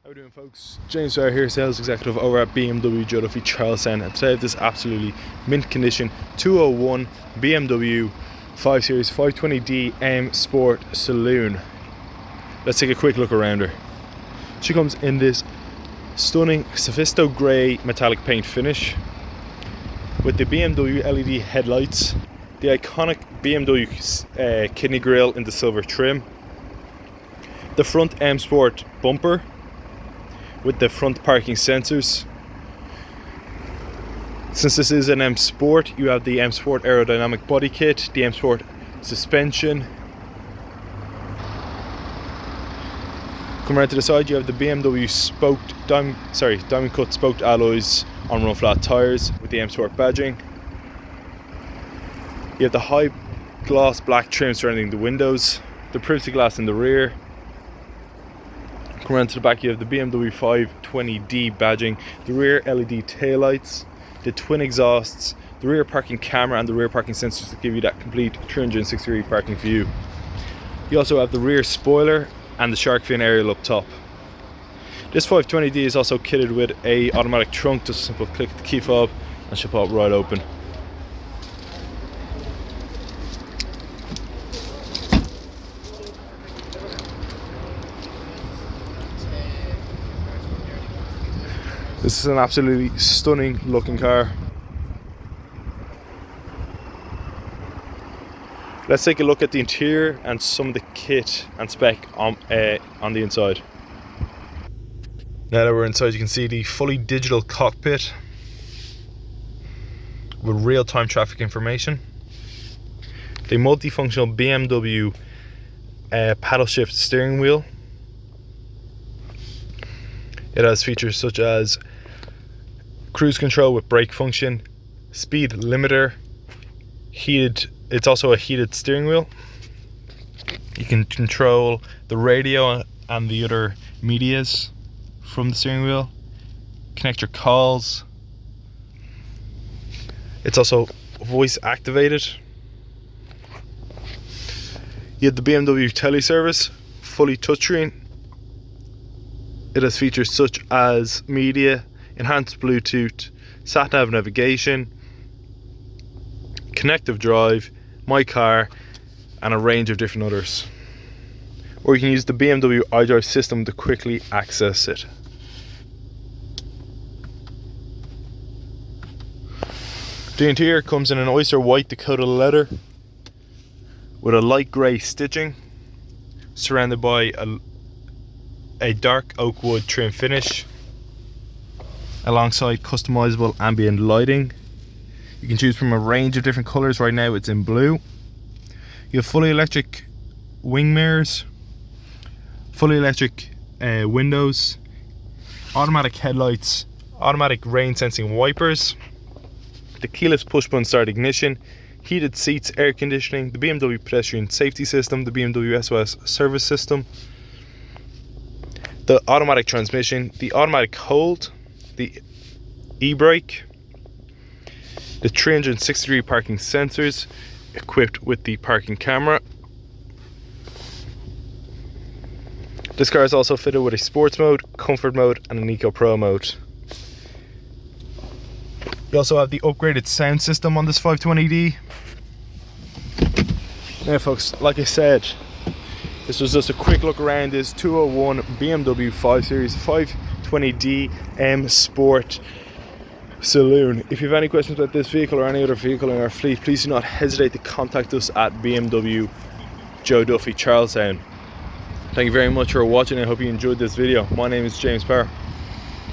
How are we doing, folks? James Farr here, sales executive over at BMW Joe Duffy Charlestown, and today I have this absolutely mint condition 201 BMW 5 Series 520D M Sport Saloon. Let's take a quick look around her. She comes in this stunning Sophisto grey metallic paint finish with the BMW LED headlights, the iconic BMW kidney grille in the silver trim, the front M Sport bumper with the front parking sensors. Since this is an M Sport, you have the M Sport aerodynamic body kit, the M Sport suspension. Come around to the side, you have the BMW diamond cut spoked alloys on run flat tyres with the M Sport badging. You have the high gloss black trim surrounding the windows, the privacy glass in the rear. Come around to the back, you have the BMW 520D badging, the rear LED taillights, the twin exhausts, the rear parking camera and the rear parking sensors to give you that complete 360-degree parking view. You also have the rear spoiler and the shark fin aerial up top. This 520D is also kitted with a automatic trunk. Just a simple click the key fob and she'll pop right open. This is an absolutely stunning looking car. Let's take a look at the interior and some of the kit and spec on the inside. Now that we're inside, you can see the fully digital cockpit with real-time traffic information. The multifunctional BMW paddle shift steering wheel. It has features such as cruise control with brake function, speed limiter, it's also a heated steering wheel. You can control the radio and the other medias from the steering wheel, connect your calls. It's also voice activated. You have the BMW teleservice, fully touchscreen. It has features such as media, enhanced Bluetooth, sat-nav navigation, connective drive, my car, and a range of different others. Or you can use the BMW iDrive system to quickly access it. The interior comes in an oyster white Dakota leather with a light grey stitching, surrounded by a dark oak wood trim finish, alongside customizable ambient lighting. You can choose from a range of different colours. Right now it's in blue. You have fully electric wing mirrors, fully electric windows, automatic headlights, automatic rain sensing wipers, the keyless push button start ignition, heated seats, air conditioning, the BMW pedestrian safety system, the BMW SOS service system, the automatic transmission, the automatic hold, the e-brake, the 360-degree parking sensors equipped with the parking camera. This car is also fitted with a sports mode, comfort mode and an eco pro mode. You also have the upgraded sound system on this 520D. Now folks, like I said, this was just a quick look around this 201 BMW 5 Series 520D M Sport Saloon. If you have any questions about this vehicle or any other vehicle in our fleet, please do not hesitate to contact us at BMW Joe Duffy Charlestown. Thank you very much for watching. I hope you enjoyed this video. My name is James Farr.